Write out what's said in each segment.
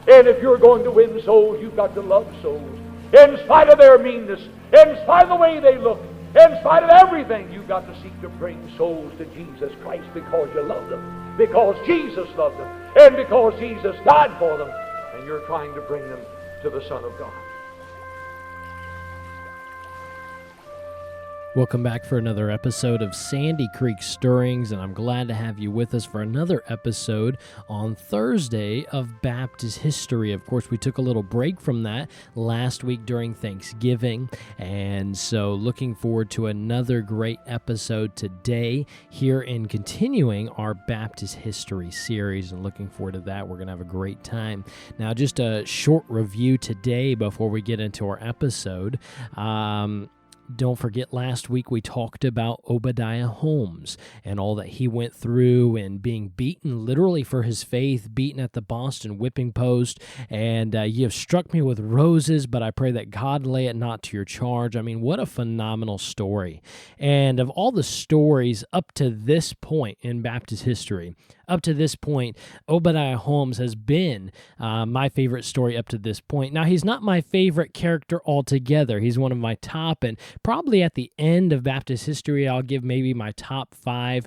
And if you're going to win souls, you've got to love souls. In spite of their meanness, in spite of the way they look, in spite of everything, you've got to seek to bring souls to Jesus Christ because you love them, because Jesus loved them, and because Jesus died for them, and you're trying to bring them to the Son of God. Welcome back for another episode of Sandy Creek Stirrings, and I'm glad to have you with us for another episode on Thursday of Baptist History. Of course, we took a little break from that last week during Thanksgiving, and so looking forward to another great episode today here in continuing our Baptist History series, and looking forward to that. We're going to have a great time. Now, just a short review today before we get into our episode. Don't forget, last week we talked about Obadiah Holmes and all that he went through and being beaten literally for his faith, beaten at the Boston whipping post. And you have struck me with roses, but I pray that God lay it not to your charge. I mean, what a phenomenal story. And of all the stories up to this point in Baptist history, up to this point, Obadiah Holmes has been my favorite story up to this point. Now, he's not my favorite character altogether. He's one of my top, and probably at the end of Baptist history, I'll give maybe my top 5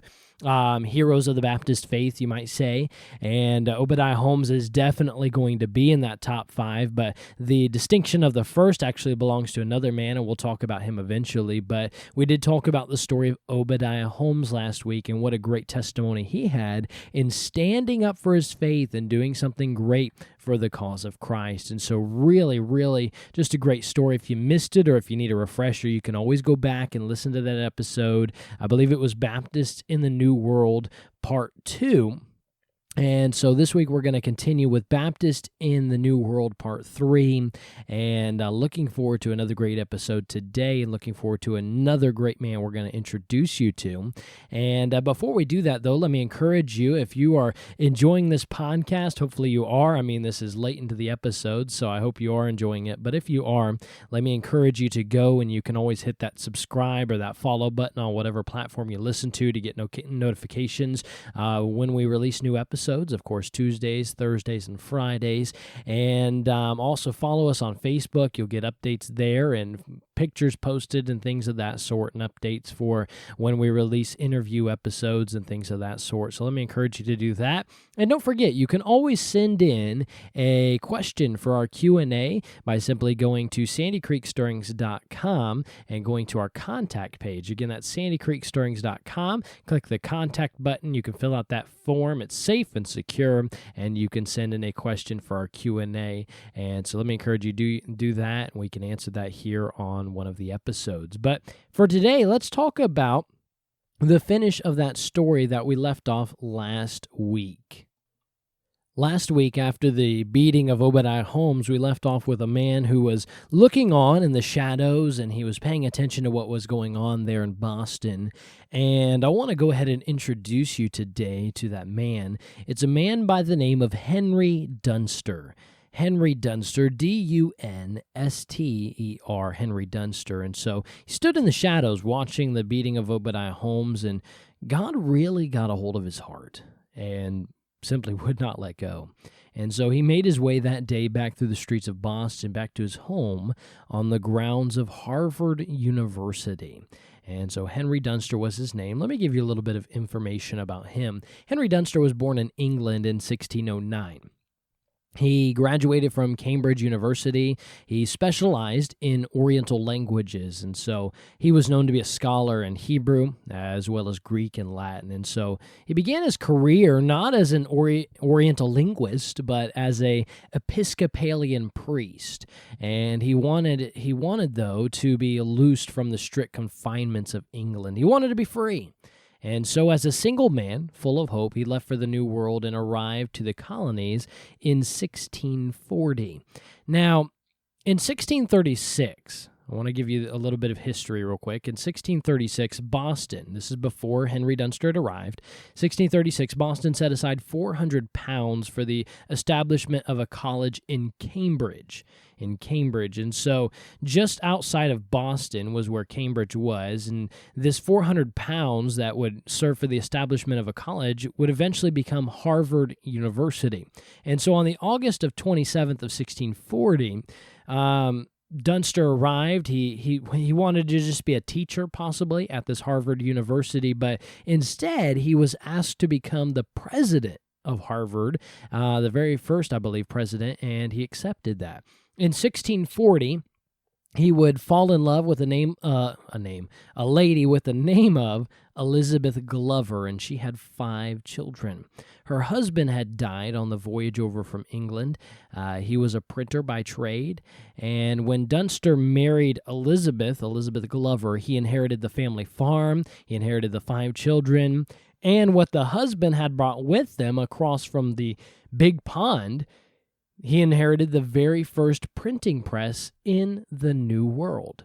heroes of the Baptist faith, you might say, and Obadiah Holmes is definitely going to be in that top 5, but the distinction of the first actually belongs to another man, and we'll talk about him eventually. But we did talk about the story of Obadiah Holmes last week, and what a great testimony he had in standing up for his faith and doing something great for the cause of Christ. And so really, really just a great story. If you missed it or if you need a refresher, you can always go back and listen to that episode. I believe it was Baptist in the New World, Part 2. And so this week we're going to continue with Baptist in the New World, Part 3, and looking forward to another great episode today, and looking forward to another great man we're going to introduce you to. And before we do that, though, let me encourage you, if you are enjoying this podcast, hopefully you are. I mean, this is late into the episode, so I hope you are enjoying it. But if you are, let me encourage you to go, and you can always hit that subscribe or that follow button on whatever platform you listen to get notifications when we release new episodes. Of course, Tuesdays, Thursdays, and Fridays. And also follow us on Facebook. You'll get updates there and pictures posted and things of that sort, and updates for when we release interview episodes and things of that sort. So let me encourage you to do that. And don't forget, you can always send in a question for our Q&A by simply going to sandycreekstirrings.com and going to our contact page. Again, that's sandycreekstirrings.com. Click the contact button. You can fill out that form. It's safe and secure, and you can send in a question for our Q&A. And so let me encourage you to do that, and we can answer that here on one of the episodes. But for today, let's talk about the finish of that story that we left off last week. Last week, after the beating of Obadiah Holmes, we left off with a man who was looking on in the shadows, and he was paying attention to what was going on there in Boston. And I want to go ahead and introduce you today to that man. It's a man by the name of Henry Dunster. Henry Dunster, D-U-N-S-T-E-R, Henry Dunster. And so he stood in the shadows watching the beating of Obadiah Holmes, and God really got a hold of his heart and simply would not let go. And so he made his way that day back through the streets of Boston, back to his home on the grounds of Harvard University. And so Henry Dunster was his name. Let me give you a little bit of information about him. Henry Dunster was born in England in 1609. He graduated from Cambridge University. He specialized in Oriental languages, and so he was known to be a scholar in Hebrew as well as Greek and Latin. And so he began his career not as an Oriental linguist, but as a Episcopalian priest. And he wanted though to be loosed from the strict confinements of England. He wanted to be free. And so as a single man, full of hope, he left for the New World and arrived to the colonies in 1640. Now, in 1636, I want to give you a little bit of history real quick. In 1636, Boston, this is before Henry Dunster had arrived, 1636, Boston set aside £400 for the establishment of a college in Cambridge. And so just outside of Boston was where Cambridge was, and this £400 that would serve for the establishment of a college would eventually become Harvard University. And so on the August of 27th of 1640, Dunster arrived. He wanted to just be a teacher, possibly, at this Harvard University, but instead he was asked to become the president of Harvard, the very first, I believe, president, and he accepted that. In 1640, he would fall in love with a lady with the name of Elizabeth Glover, and she had 5 children. Her husband had died on the voyage over from England. He was a printer by trade, and when Dunster married Elizabeth Glover, he inherited the family farm, he inherited the 5 children, and what the husband had brought with them across from the big pond, he inherited the very first printing press in the New World.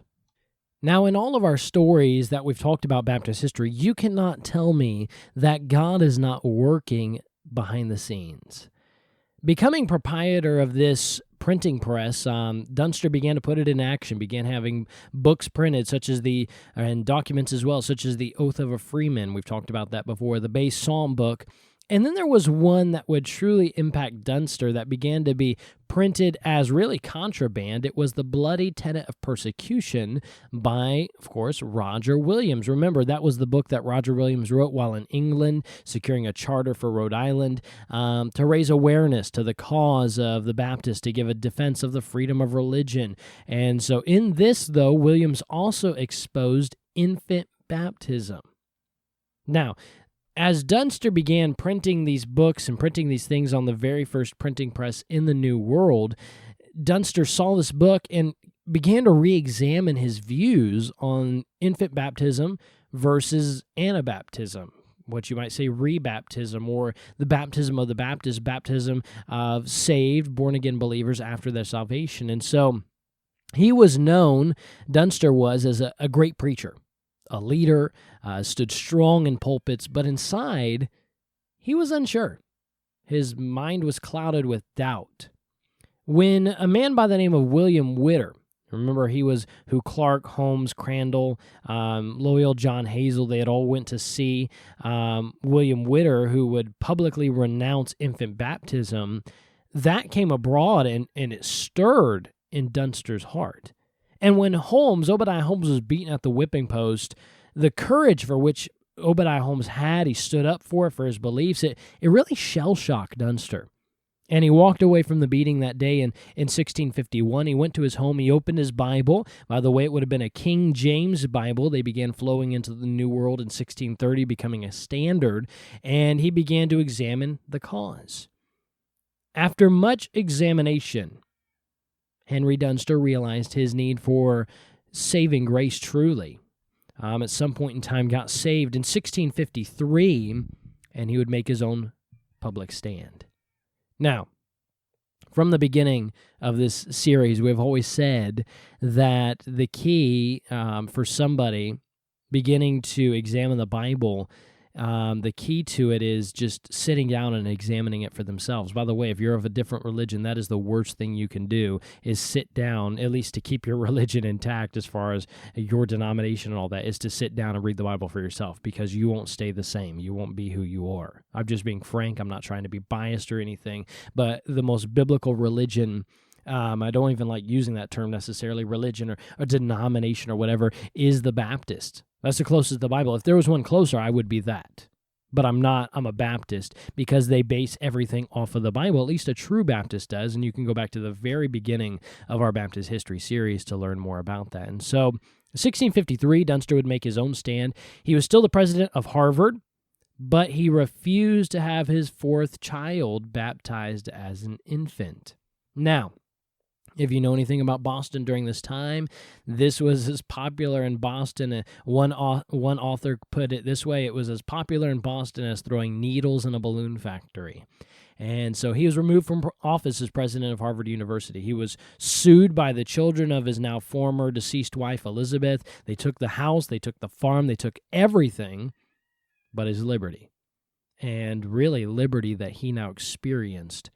Now, in all of our stories that we've talked about Baptist history, you cannot tell me that God is not working behind the scenes. Becoming proprietor of this printing press, Dunster began to put it in action, began having books printed, and documents as well, such as the Oath of a Freeman. We've talked about that before, the base Psalm book. And then there was one that would truly impact Dunster that began to be printed as really contraband. It was the Bloody Tenet of Persecution by, of course, Roger Williams. Remember, that was the book that Roger Williams wrote while in England, securing a charter for Rhode Island, to raise awareness to the cause of the Baptists, to give a defense of the freedom of religion. And so in this, though, Williams also exposed infant baptism. Now, as Dunster began printing these books and printing these things on the very first printing press in the New World, Dunster saw this book and began to re-examine his views on infant baptism versus Anabaptism, what you might say rebaptism, or the baptism of the Baptist, baptism of saved, born-again believers after their salvation. And so he was known, Dunster was, as a great preacher, a leader, stood strong in pulpits, but inside, he was unsure. His mind was clouded with doubt. When a man by the name of William Whittier, remember he was who Clark, Holmes, Crandall, Loyal John Hazel, they had all went to see, William Whittier, who would publicly renounce infant baptism, that came abroad and it stirred in Dunster's heart. And when Obadiah Holmes was beaten at the whipping post, the courage for which Obadiah Holmes had, he stood up for his beliefs, it really shell-shocked Dunster. And he walked away from the beating that day in 1651. He went to his home, he opened his Bible. By the way, it would have been a King James Bible. They began flowing into the New World in 1630, becoming a standard, and he began to examine the cause. After much examination, Henry Dunster realized his need for saving grace truly. At some point in time, got saved in 1653, and he would make his own public stand. Now, from the beginning of this series, we've always said that the key for somebody beginning to examine the Bible, the key to it is just sitting down and examining it for themselves. By the way, if you're of a different religion, that is the worst thing you can do, is sit down, at least to keep your religion intact as far as your denomination and all that, is to sit down and read the Bible for yourself, because you won't stay the same. You won't be who you are. I'm just being frank. I'm not trying to be biased or anything, but the most biblical religion, I don't even like using that term necessarily, religion or denomination or whatever, is the Baptist. That's the closest to the Bible. If there was one closer, I would be that. But I'm not. I'm a Baptist because they base everything off of the Bible. At least a true Baptist does, and you can go back to the very beginning of our Baptist history series to learn more about that. And so, 1653, Dunster would make his own stand. He was still the president of Harvard, but he refused to have his 4th child baptized as an infant. Now, If you know anything about Boston during this time, this was as popular in Boston. One author put it this way: it was as popular in Boston as throwing needles in a balloon factory. And so he was removed from office as president of Harvard University. He was sued by the children of his now former deceased wife, Elizabeth. They took the house, they took the farm, they took everything but his liberty. And really, liberty that he now experienced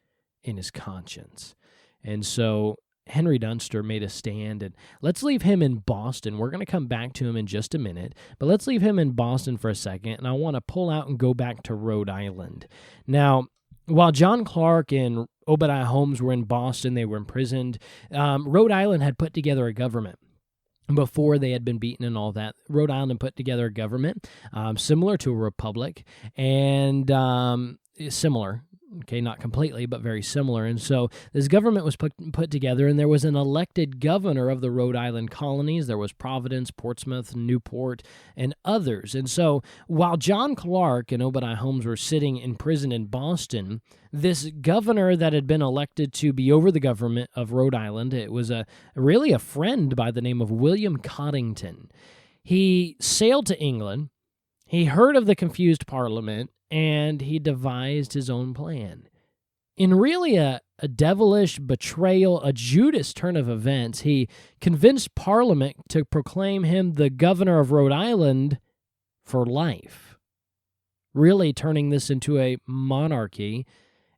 in his conscience. And so Henry Dunster made a stand, and let's leave him in Boston. We're going to come back to him in just a minute, but let's leave him in Boston for a second, and I want to pull out and go back to Rhode Island. Now, while John Clark and Obadiah Holmes were in Boston, they were imprisoned, Rhode Island had put together a government. Before they had been beaten and all that, Rhode Island had put together a government similar to a republic, and similar. Okay, not completely, but very similar. And so this government was put together, and there was an elected governor of the Rhode Island colonies. There was Providence, Portsmouth, Newport, and others. And so while John Clark and Obadiah Holmes were sitting in prison in Boston, this governor that had been elected to be over the government of Rhode Island, it was really a friend by the name of William Coddington. He sailed to England. He heard of the confused Parliament, and he devised his own plan. In really a devilish betrayal, a Judas turn of events, he convinced Parliament to proclaim him the governor of Rhode Island for life, really turning this into a monarchy.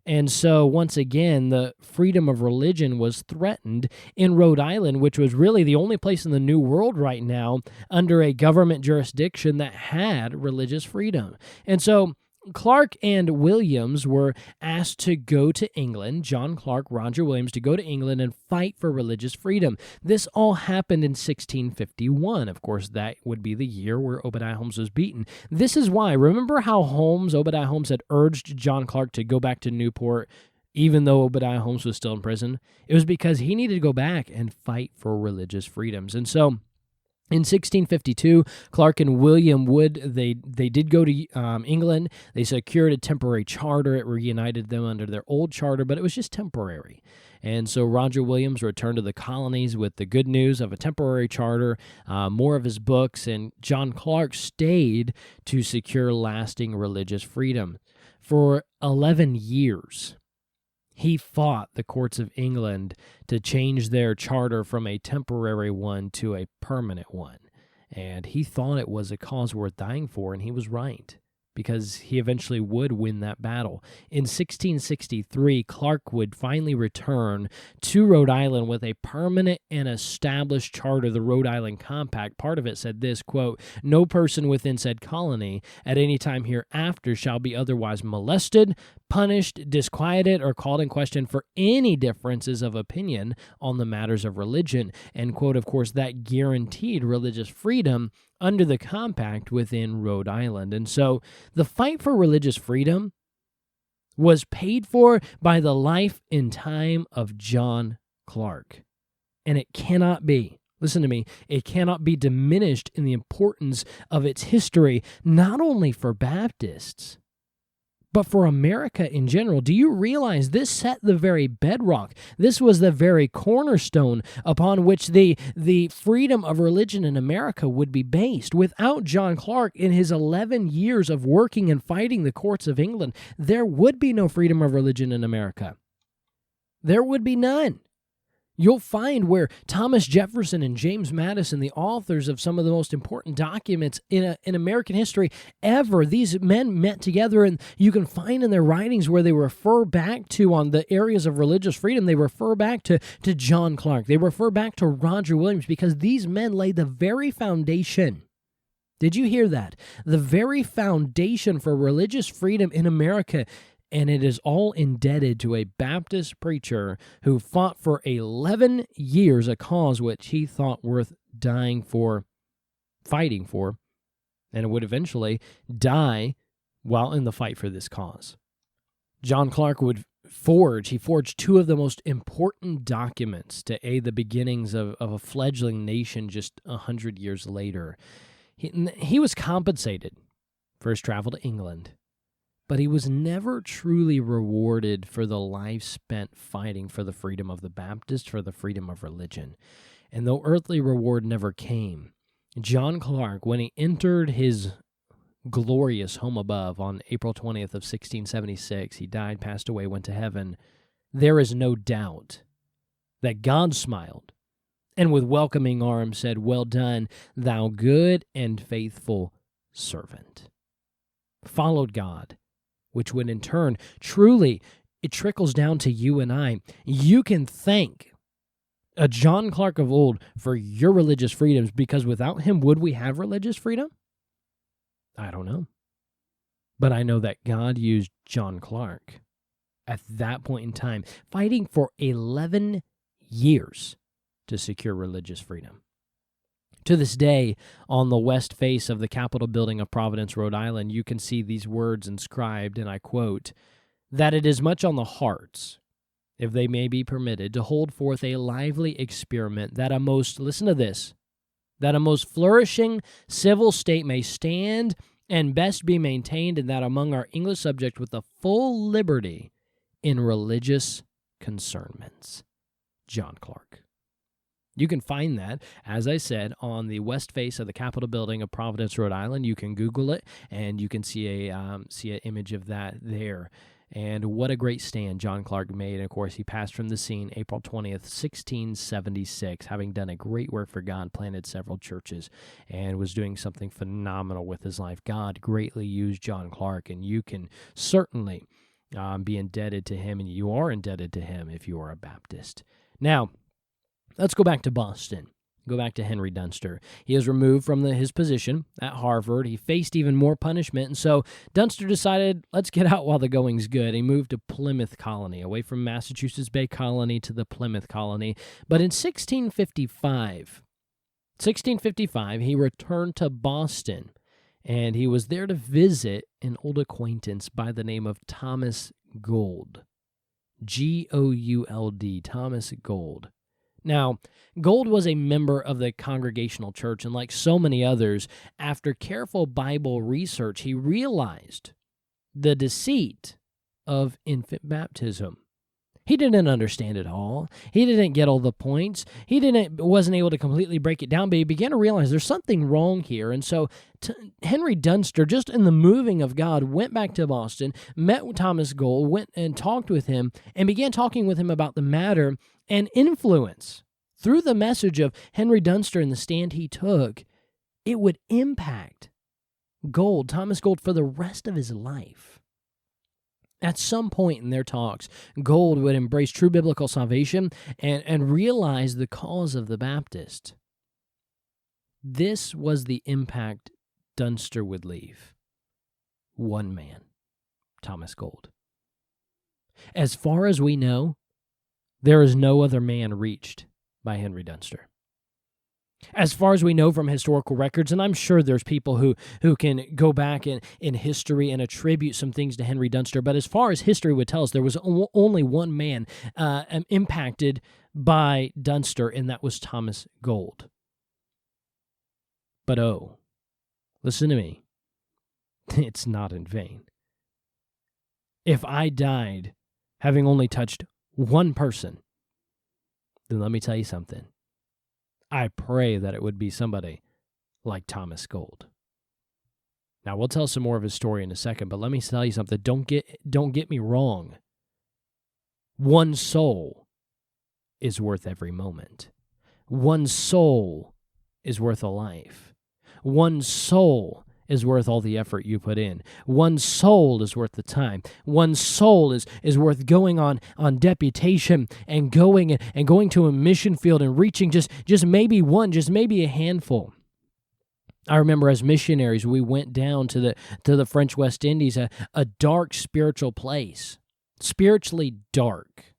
And so, once again, the freedom of religion was threatened in Rhode Island, which was really the only place in the New World right now under a government jurisdiction that had religious freedom. And so, Clark and Williams were asked to go to England, John Clark, Roger Williams, to go to England and fight for religious freedom. This all happened in 1651. Of course, that would be the year where Obadiah Holmes was beaten. This is why. Remember how Obadiah Holmes had urged John Clark to go back to Newport, even though Obadiah Holmes was still in prison? It was because he needed to go back and fight for religious freedoms. And so, in 1652, Clark and William Wood, they did go to England. They secured a temporary charter. It reunited them under their old charter, but it was just temporary. And so Roger Williams returned to the colonies with the good news of a temporary charter, more of his books, and John Clark stayed to secure lasting religious freedom. For 11 years, he fought the courts of England to change their charter from a temporary one to a permanent one. And he thought it was a cause worth dying for, and he was right, because he eventually would win that battle. In 1663, Clark would finally return to Rhode Island with a permanent and established charter, the Rhode Island Compact. Part of it said this, quote, "No person within said colony at any time hereafter shall be otherwise molested, punished, disquieted, or called in question for any differences of opinion on the matters of religion." End quote. Of course, that guaranteed religious freedom under the compact within Rhode Island. And so the fight for religious freedom was paid for by the life and time of John Clark. And it cannot be, listen to me, it cannot be diminished in the importance of its history, not only for Baptists, but for America in general. Do you realize this set the very bedrock? This was the very cornerstone upon which the freedom of religion in America would be based. Without John Clark, in his 11 years of working and fighting the courts of England, there would be no freedom of religion in America. There would be none. You'll find where Thomas Jefferson and James Madison, the authors of some of the most important documents in American history ever, these men met together, and you can find in their writings where they refer back to, on the areas of religious freedom, they refer back to John Clark. They refer back to Roger Williams, because these men laid the very foundation. Did you hear that? The very foundation for religious freedom in America. And it is all indebted to a Baptist preacher who fought for 11 years a cause which he thought worth dying for, fighting for, and would eventually die while in the fight for this cause. John Clark would forged two of the most important documents to aid the beginnings of a fledgling nation just 100 years later. He was compensated for his travel to England, but he was never truly rewarded for the life spent fighting for the freedom of the Baptist, for the freedom of religion. And though earthly reward never came, John Clark, when he entered his glorious home above on April 20th of 1676, he died, passed away, went to heaven, there is no doubt that God smiled and with welcoming arms said, "Well done, thou good and faithful servant." Followed God, which would in turn, truly, it trickles down to you and I. You can thank a John Clark of old for your religious freedoms, because without him, would we have religious freedom? I don't know. But I know that God used John Clark at that point in time, fighting for 11 years to secure religious freedom. To this day, on the west face of the Capitol building of Providence, Rhode Island, you can see these words inscribed, and I quote, "That it is much on the hearts, if they may be permitted, to hold forth a lively experiment, that a most," listen to this, "that a most flourishing civil state may stand and best be maintained, and that among our English subjects with a full liberty in religious concernments." John Clark. You can find that, as I said, on the west face of the Capitol building of Providence, Rhode Island. You can Google it, and you can see an image of that there. And what a great stand John Clark made. And of course, he passed from the scene April 20th, 1676, having done a great work for God, planted several churches, and was doing something phenomenal with his life. God greatly used John Clark, and you can certainly be indebted to him, and you are indebted to him if you are a Baptist. Now, let's go back to Boston. Go back to Henry Dunster. He is removed from his position at Harvard. He faced even more punishment, and so Dunster decided, let's get out while the going's good. He moved to Plymouth Colony, away from Massachusetts Bay Colony to the Plymouth Colony. But in 1655, he returned to Boston, and he was there to visit an old acquaintance by the name of Thomas Gould. Gould, Thomas Gould. Now, Gould was a member of the Congregational Church, and like so many others, after careful Bible research, he realized the deceit of infant baptism. He didn't understand it all. He didn't get all the points. He wasn't able to completely break it down, but he began to realize there's something wrong here. And so Henry Dunster, just in the moving of God, went back to Boston, met with Thomas Gould, went and talked with him, and began talking with him about the matter, and influence through the message of Henry Dunster and the stand he took, it would impact Thomas Gould, for the rest of his life. At some point in their talks, Gould would embrace true biblical salvation and realize the cause of the Baptist. This was the impact Dunster would leave. One man, Thomas Gould. As far as we know, there is no other man reached by Henry Dunster. As far as we know from historical records, and I'm sure there's people who can go back in history and attribute some things to Henry Dunster, but as far as history would tell us, there was only one man impacted by Dunster, and that was Thomas Gould. But listen to me, it's not in vain. If I died having only touched one person, then let me tell you something. I pray that it would be somebody like Thomas Gould. Now, we'll tell some more of his story in a second, but let me tell you something. Don't get me wrong. One soul is worth every moment. One soul is worth a life. One soul is worth all the effort you put in. One soul is worth the time. One soul is worth going on deputation and going to a mission field and reaching just maybe one, just maybe a handful. I remember as missionaries, we went down to the French West Indies, a dark spiritual place, spiritually dark.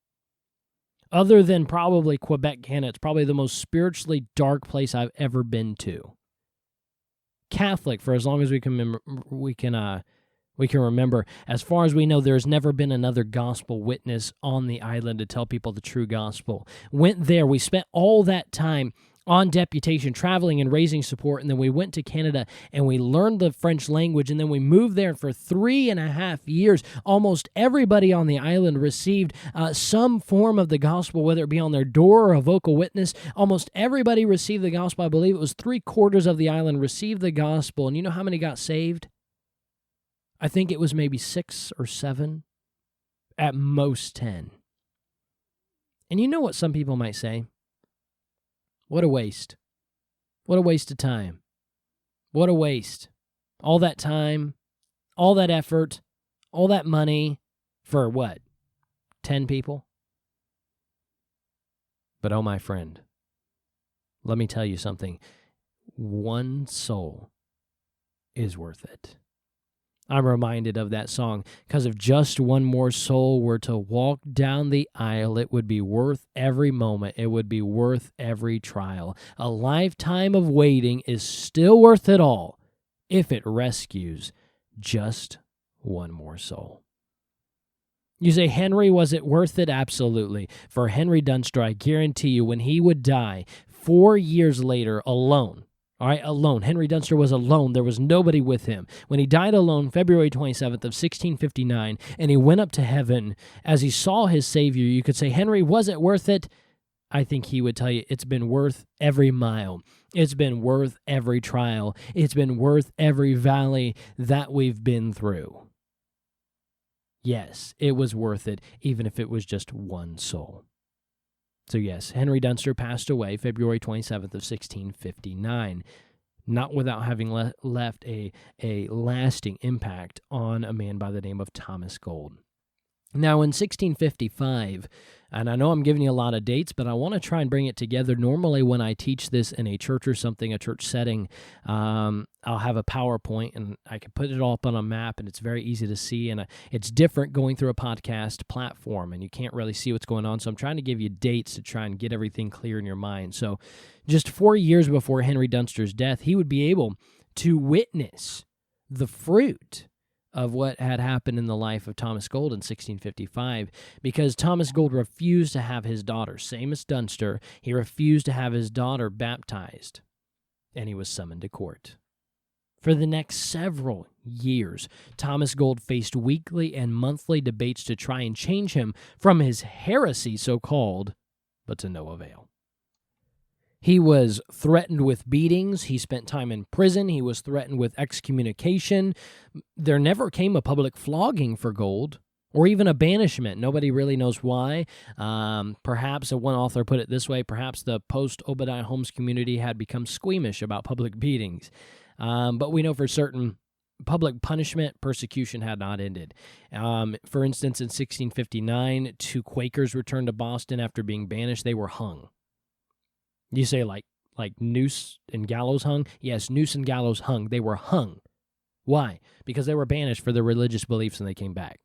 Other than probably Quebec, Canada, it's probably the most spiritually dark place I've ever been to. Catholic for as long as we can remember. As far as we know, there has never been another gospel witness on the island to tell people the true gospel. Went there. We spent all that time on deputation, traveling and raising support, and then we went to Canada and we learned the French language, and then we moved there for 3.5 years. Almost everybody on the island received some form of the gospel, whether it be on their door or a vocal witness. Almost everybody received the gospel. I believe it was 3/4 of the island received the gospel, and you know how many got saved? I think it was maybe 6 or 7, at most 10. And you know what some people might say? What a waste. What a waste of time. What a waste. All that time, all that effort, all that money for what? 10 people? But oh, my friend, let me tell you something. One soul is worth it. I'm reminded of that song, because if just one more soul were to walk down the aisle, it would be worth every moment. It would be worth every trial. A lifetime of waiting is still worth it all if it rescues just one more soul. You say, Henry, was it worth it? Absolutely. For Henry Dunster, I guarantee you, when he would die 4 years later alone, all right, alone. Henry Dunster was alone. There was nobody with him. When he died alone, February 27th of 1659, and he went up to heaven, as he saw his Savior, you could say, Henry, was it worth it? I think he would tell you it's been worth every mile. It's been worth every trial. It's been worth every valley that we've been through. Yes, it was worth it, even if it was just one soul. So yes, Henry Dunster passed away February 27th of 1659, not without having left a lasting impact on a man by the name of Thomas Gould. Now, in 1655, and I know I'm giving you a lot of dates, but I want to try and bring it together. Normally, when I teach this in a church or something, a church setting, I'll have a PowerPoint, and I can put it all up on a map, and it's very easy to see, and it's different going through a podcast platform, and you can't really see what's going on, so I'm trying to give you dates to try and get everything clear in your mind. So just 4 years before Henry Dunster's death, he would be able to witness the fruit of what had happened in the life of Thomas Gould in 1655, because Thomas Gould refused to have his daughter, same as Dunster, he refused to have his daughter baptized, and he was summoned to court. For the next several years, Thomas Gould faced weekly and monthly debates to try and change him from his heresy, so-called, but to no avail. He was threatened with beatings. He spent time in prison. He was threatened with excommunication. There never came a public flogging for Gould, or even a banishment. Nobody really knows why. Perhaps, one author put it this way, perhaps the post-Obadiah Holmes community had become squeamish about public beatings. But we know for certain public punishment, persecution had not ended. For instance, in 1659, 2 Quakers returned to Boston after being banished. They were hung. You say like noose and gallows hung? Yes, noose and gallows hung. They were hung. Why? Because they were banished for their religious beliefs and they came back.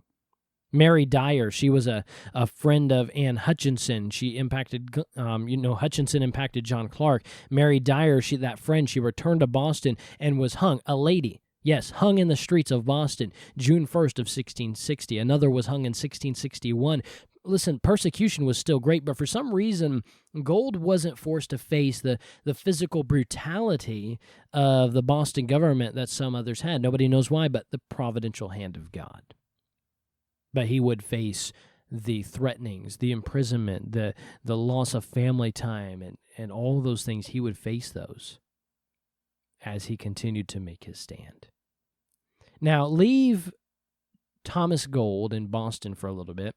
Mary Dyer, she was a friend of Anne Hutchinson. She impacted, Hutchinson impacted John Clark. Mary Dyer, that friend, she returned to Boston and was hung. A lady, yes, hung in the streets of Boston, June 1st of 1660. Another was hung in 1661. Listen, persecution was still great, but for some reason, Gould wasn't forced to face the physical brutality of the Boston government that some others had. Nobody knows why, but the providential hand of God. But he would face the threatenings, the imprisonment, the loss of family time, and all those things. He would face those as he continued to make his stand. Now, leave Thomas Gould in Boston for a little bit,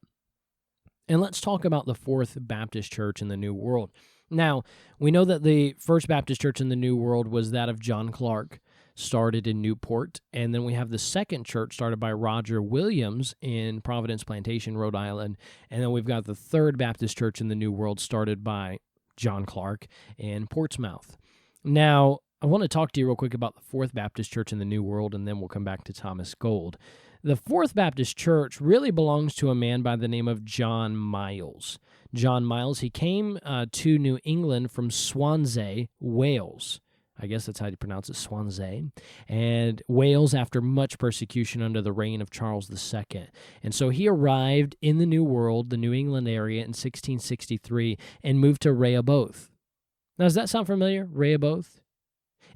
and let's talk about the Fourth Baptist Church in the New World. Now, we know that the First Baptist Church in the New World was that of John Clark, started in Newport, and then we have the second church started by Roger Williams in Providence Plantation, Rhode Island, and then we've got the Third Baptist Church in the New World started by John Clark in Portsmouth. Now, I want to talk to you real quick about the Fourth Baptist Church in the New World, and then we'll come back to Thomas Gould. The Fourth Baptist Church really belongs to a man by the name of John Miles. John Miles, he came to New England from Swansea, Wales. I guess that's how you pronounce it, Swansea. And Wales after much persecution under the reign of Charles II. And so he arrived in the New World, the New England area, in 1663 and moved to Rehoboth. Now, does that sound familiar? Rehoboth?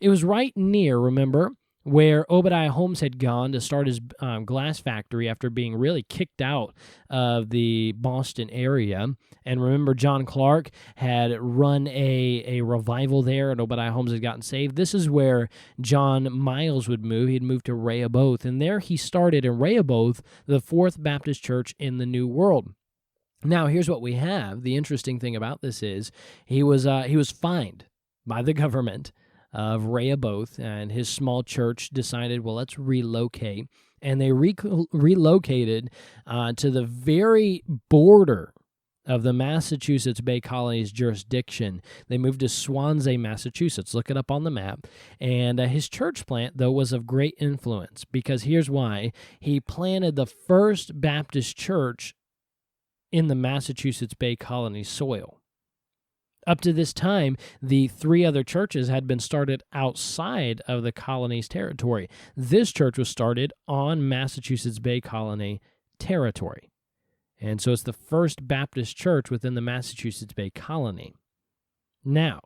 It was right near, remember, where Obadiah Holmes had gone to start his glass factory after being really kicked out of the Boston area. And remember, John Clark had run a revival there, and Obadiah Holmes had gotten saved. This is where John Miles would move. He'd moved to Rehoboth, and there he started in Rehoboth, the Fourth Baptist Church in the New World. Now, here's what we have. The interesting thing about this is he was fined by the government of Rehoboth, and his small church decided, well, let's relocate. And they relocated to the very border of the Massachusetts Bay Colony's jurisdiction. They moved to Swansea, Massachusetts. Look it up on the map. And his church plant, though, was of great influence, because here's why. He planted the first Baptist church in the Massachusetts Bay Colony soil. Up to this time, the three other churches had been started outside of the colony's territory. This church was started on Massachusetts Bay Colony territory. And so it's the first Baptist church within the Massachusetts Bay Colony. Now,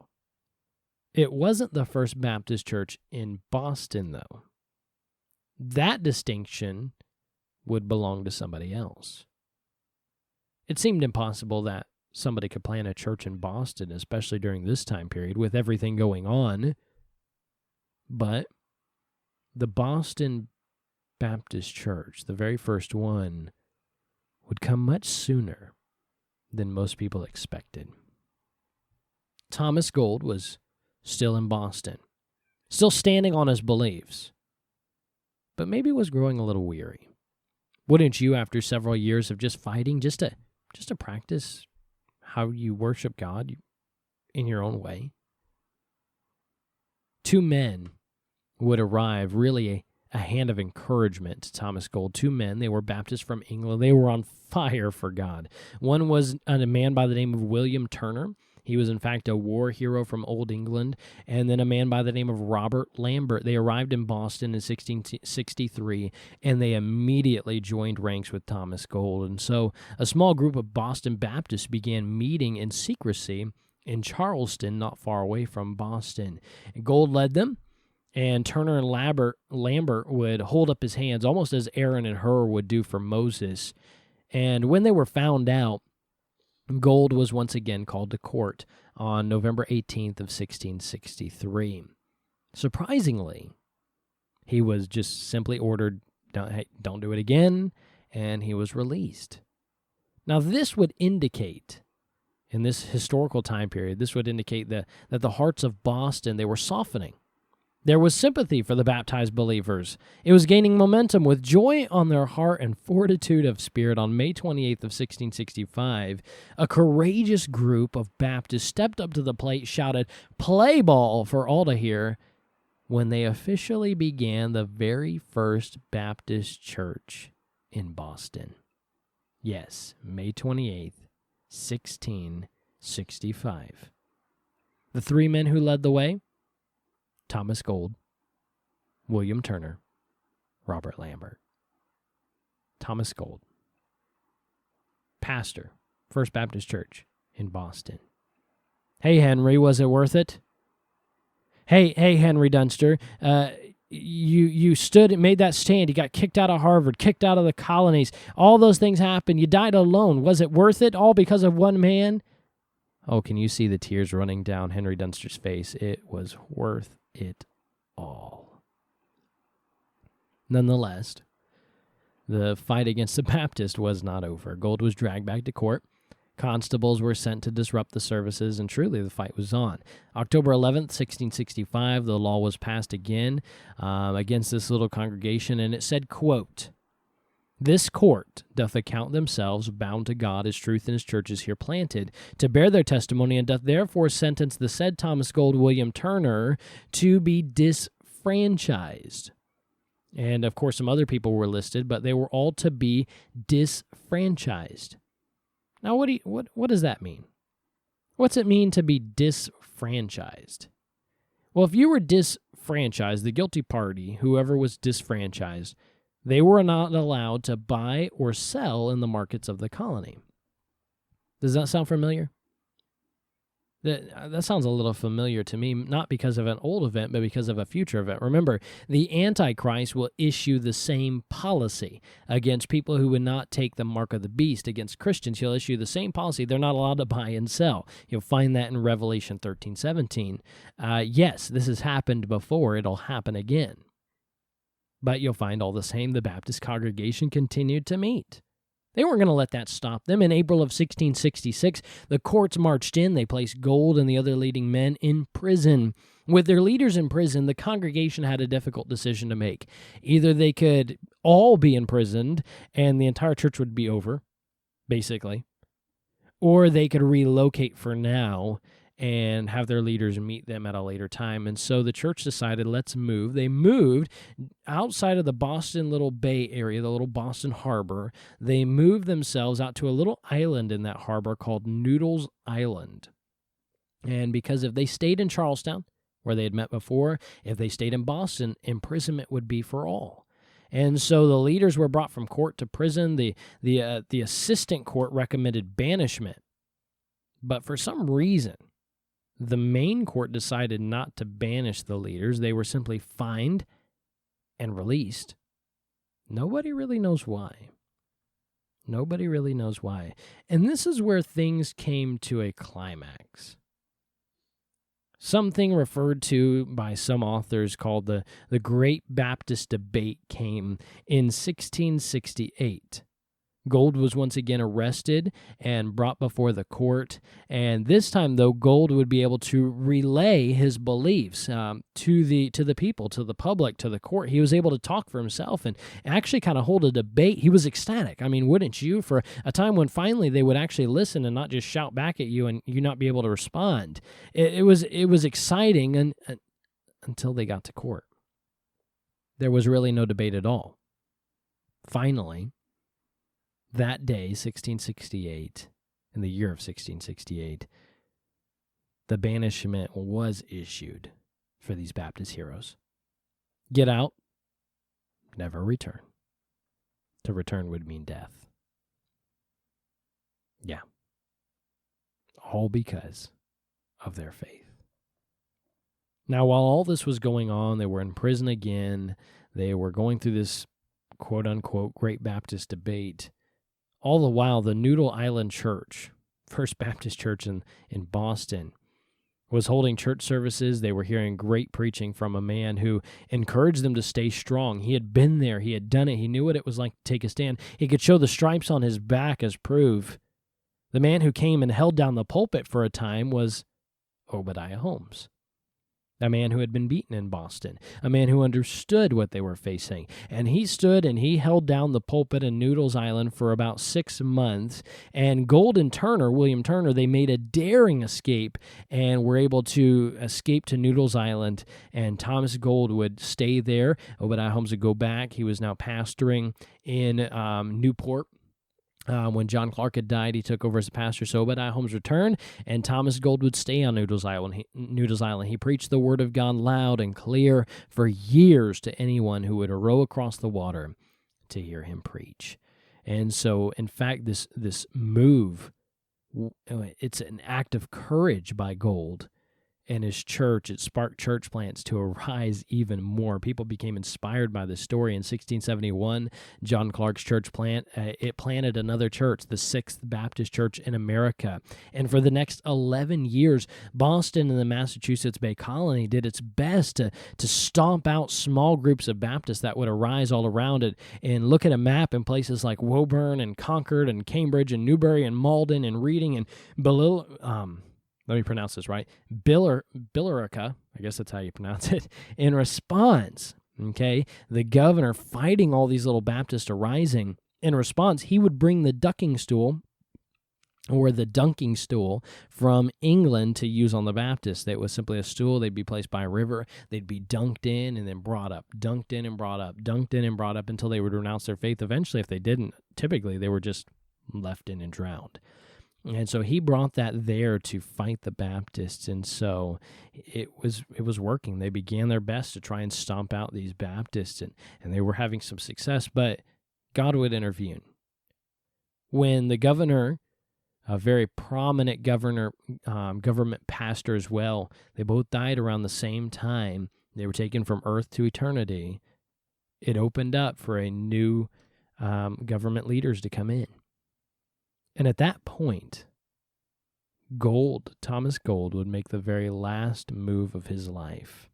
it wasn't the first Baptist church in Boston, though. That distinction would belong to somebody else. It seemed impossible that somebody could plant a church in Boston, especially during this time period with everything going on. But the Boston Baptist Church, the very first one, would come much sooner than most people expected. Thomas Gould was still in Boston, still standing on his beliefs, but maybe was growing a little weary. Wouldn't you, after several years of just fighting, just to practice how you worship God in your own way? Two men would arrive, really a hand of encouragement to Thomas Gould. Two men, they were Baptists from England. They were on fire for God. One was a man by the name of William Turner. He was, in fact, a war hero from Old England. And then a man by the name of Robert Lambert. They arrived in Boston in 1663, and they immediately joined ranks with Thomas Gould. And so a small group of Boston Baptists began meeting in secrecy in Charleston, not far away from Boston. Gould led them, and Turner and Lambert would hold up his hands, almost as Aaron and Hur would do for Moses. And when they were found out, Gould was once again called to court on November 18th of 1663. Surprisingly, he was just simply ordered, don't do it again, and he was released. Now, this would indicate, in this historical time period, this would indicate that the hearts of Boston, they were softening. There was sympathy for the baptized believers. It was gaining momentum with joy on their heart and fortitude of spirit. On May 28th of 1665, a courageous group of Baptists stepped up to the plate, shouted, "Play ball," for all to hear, when they officially began the very first Baptist church in Boston. Yes, May 28th, 1665. The three men who led the way: Thomas Gould, William Turner, Robert Lambert. Thomas Gould, pastor, First Baptist Church in Boston. Hey, Henry, was it worth it? Hey, Henry Dunster, you stood and made that stand. You got kicked out of Harvard, kicked out of the colonies. All those things happened. You died alone. Was it worth it? All because of one man? Oh, can you see the tears running down Henry Dunster's face? It was worth it all. Nonetheless, the fight against the Baptist was not over. Gould was dragged back to court. Constables were sent to disrupt the services, and truly the fight was on. October 11th, 1665, the law was passed again against this little congregation, and it said, quote, "This court doth account themselves bound to God as truth in his churches here planted, to bear their testimony, and doth therefore sentence the said Thomas Gould, William Turner, to be disfranchised." And, of course, some other people were listed, but they were all to be disfranchised. Now, what does that mean? What's it mean to be disfranchised? Well, if you were disfranchised, the guilty party, whoever was disfranchised, they were not allowed to buy or sell in the markets of the colony. Does that sound familiar? That sounds a little familiar to me, not because of an old event, but because of a future event. Remember, the Antichrist will issue the same policy against people who would not take the mark of the beast. Against Christians, he'll issue the same policy. They're not allowed to buy and sell. You'll find that in Revelation 13:17. Yes, this has happened before. It'll happen again. But you'll find all the same, the Baptist congregation continued to meet. They weren't going to let that stop them. In April of 1666, the courts marched in. They placed Gould and the other leading men in prison. With their leaders in prison, the congregation had a difficult decision to make. Either they could all be imprisoned and the entire church would be over, basically, or they could relocate for now and have their leaders meet them at a later time. And so the church decided, let's move. They moved outside of the Boston little bay area, the little Boston harbor. They moved themselves out to a little island in that harbor called Noodles Island. And because if they stayed in Charlestown, where they had met before, if they stayed in Boston, imprisonment would be for all. And so the leaders were brought from court to prison. The assistant court recommended banishment. But for some reason, the main court decided not to banish the leaders. They were simply fined and released. Nobody really knows why. Nobody really knows why. And this is where things came to a climax. Something referred to by some authors called the Great Baptist Debate came in 1668. Gould was once again arrested and brought before the court, and this time, though, Gould would be able to relay his beliefs to the people, to the public, to the court. He was able to talk for himself and actually kind of hold a debate. He was ecstatic. I mean, wouldn't you? For a time when finally they would actually listen and not just shout back at you and you not be able to respond. It was exciting until they got to court. There was really no debate at all. Finally, that day, 1668, in the year of 1668, the banishment was issued for these Baptist heroes. Get out, never return. To return would mean death. Yeah. All because of their faith. Now, while all this was going on, they were in prison again. They were going through this quote-unquote Great Baptist Debate. All the while, the Noodle Island Church, First Baptist Church in Boston, was holding church services. They were hearing great preaching from a man who encouraged them to stay strong. He had been there. He had done it. He knew what it was like to take a stand. He could show the stripes on his back as proof. The man who came and held down the pulpit for a time was Obadiah Holmes, a man who had been beaten in Boston, a man who understood what they were facing. And he stood and he held down the pulpit in Noodles Island for about 6 months. And Gould and Turner, William Turner, they made a daring escape and were able to escape to Noodles Island. And Thomas Gould would stay there. Obadiah Holmes would go back. He was now pastoring in Newport. When John Clark had died, he took over as a pastor. So Obadiah Holmes returned, and Thomas Gould would stay on Noodles Island. He preached the word of God loud and clear for years to anyone who would row across the water to hear him preach. And so, in fact, this move, it's an act of courage by Gould and his church. It sparked church plants to arise even more. People became inspired by this story. In 1671, John Clark's church it planted another church, the Sixth Baptist Church in America. And for the next 11 years, Boston and the Massachusetts Bay Colony did its best to stomp out small groups of Baptists that would arise all around it. And look at a map in places like Woburn and Concord and Cambridge and Newbury and Malden and Reading and let me pronounce this right, Billerica, I guess that's how you pronounce it, in response, okay, the governor fighting all these little Baptists arising. In response, he would bring the ducking stool or the dunking stool from England to use on the Baptists. It was simply a stool. They'd be placed by a river. They'd be dunked in and then brought up, dunked in and brought up, dunked in and brought up until they would renounce their faith. Eventually, if they didn't, typically they were just left in and drowned. And so he brought that there to fight the Baptists, and so it was working. They began their best to try and stomp out these Baptists, and they were having some success, but God would intervene. When the governor a very prominent government pastor as well. They both died around the same time. They were taken from earth to eternity. It opened up for a new government leaders to come in. And at that point, Thomas Gould would make the very last move of his life.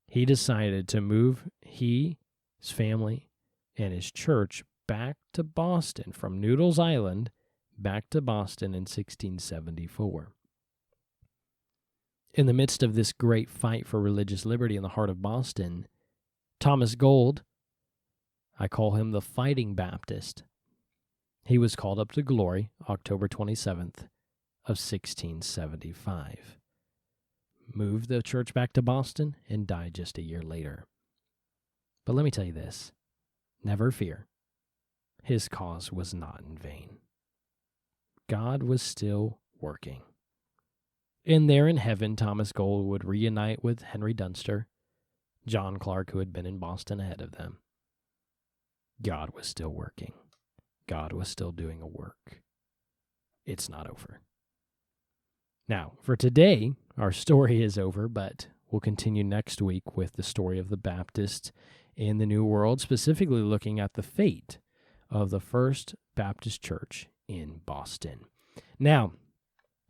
He decided to move his family, and his church back to Boston from Noodles Island back to Boston in 1674. In the midst of this great fight for religious liberty in the heart of Boston, Thomas Gould, I call him the Fighting Baptist, he was called up to glory October 27th of 1675. Moved the church back to Boston and died just a year later. But let me tell you this, never fear, his cause was not in vain. God was still working. And there in heaven, Thomas Gould would reunite with Henry Dunster, John Clark, who had been in Boston ahead of them. God was still working. God was still doing a work. It's not over. Now, for today, our story is over, but we'll continue next week with the story of the Baptists in the New World, specifically looking at the fate of the First Baptist Church in Boston. Now,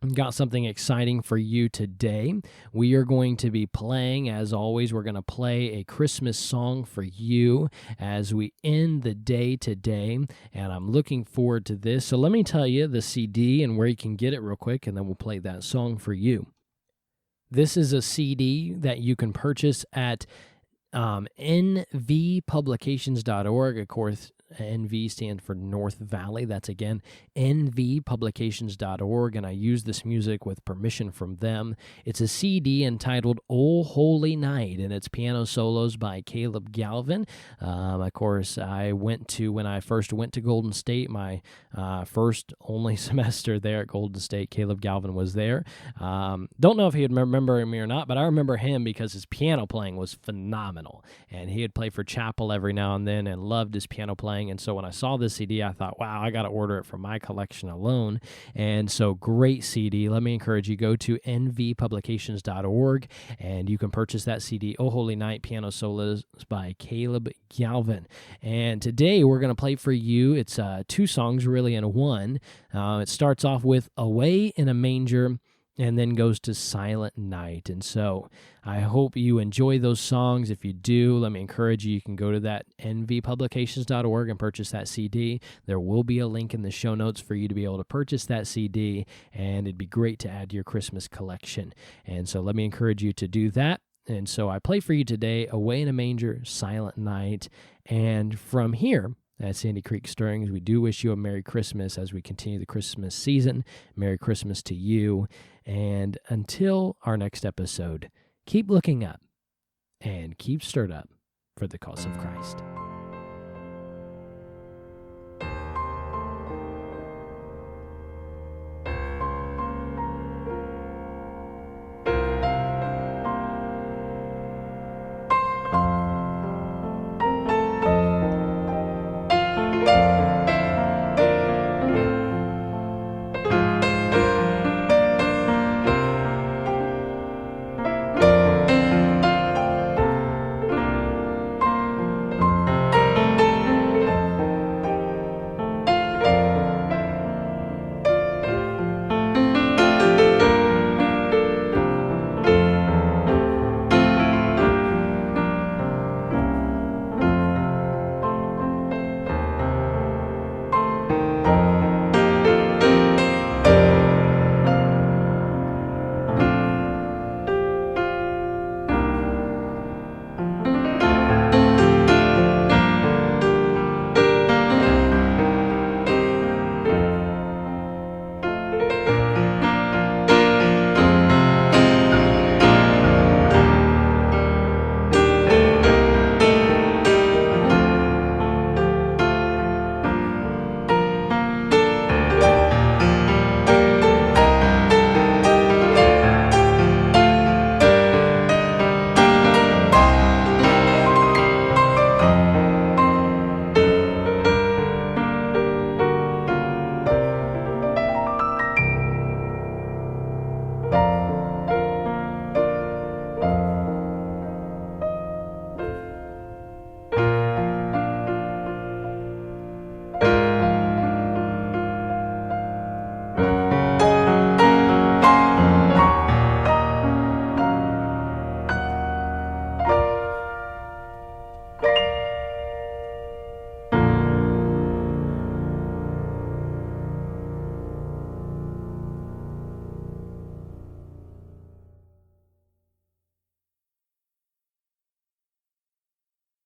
I've got something exciting for you today. We are going to be playing, as always, we're going to play a Christmas song for you as we end the day today, and I'm looking forward to this. So let me tell you the CD and where you can get it real quick, and then we'll play that song for you. This is a CD that you can purchase at nvpublications.org. Of course, NV stands for North Valley. That's, again, nvpublications.org, and I use this music with permission from them. It's a CD entitled "O Holy Night," and it's piano solos by Caleb Galvin. Of course, when I first went to Golden State, my first only semester there at Golden State, Caleb Galvin was there. Don't know if he'd remember me or not, but I remember him because his piano playing was phenomenal, and he would play for chapel every now and then and loved his piano playing. And so when I saw this CD, I thought, wow, I got to order it for my collection alone. And so great CD. Let me encourage you, go to nvpublications.org and you can purchase that CD, "O Holy Night," piano solos by Caleb Galvin. And today we're going to play for you. It's two songs really in one. It starts off with "Away in a Manger," and then goes to "Silent Night." And so I hope you enjoy those songs. If you do, let me encourage you, you can go to that nvpublications.org and purchase that CD. There will be a link in the show notes for you to be able to purchase that CD, and it'd be great to add to your Christmas collection. And so let me encourage you to do that. And so I play for you today, "Away in a Manger," "Silent Night." And from here, at Sandy Creek Stirrings, we do wish you a Merry Christmas as we continue the Christmas season. Merry Christmas to you. And until our next episode, keep looking up and keep stirred up for the cause of Christ.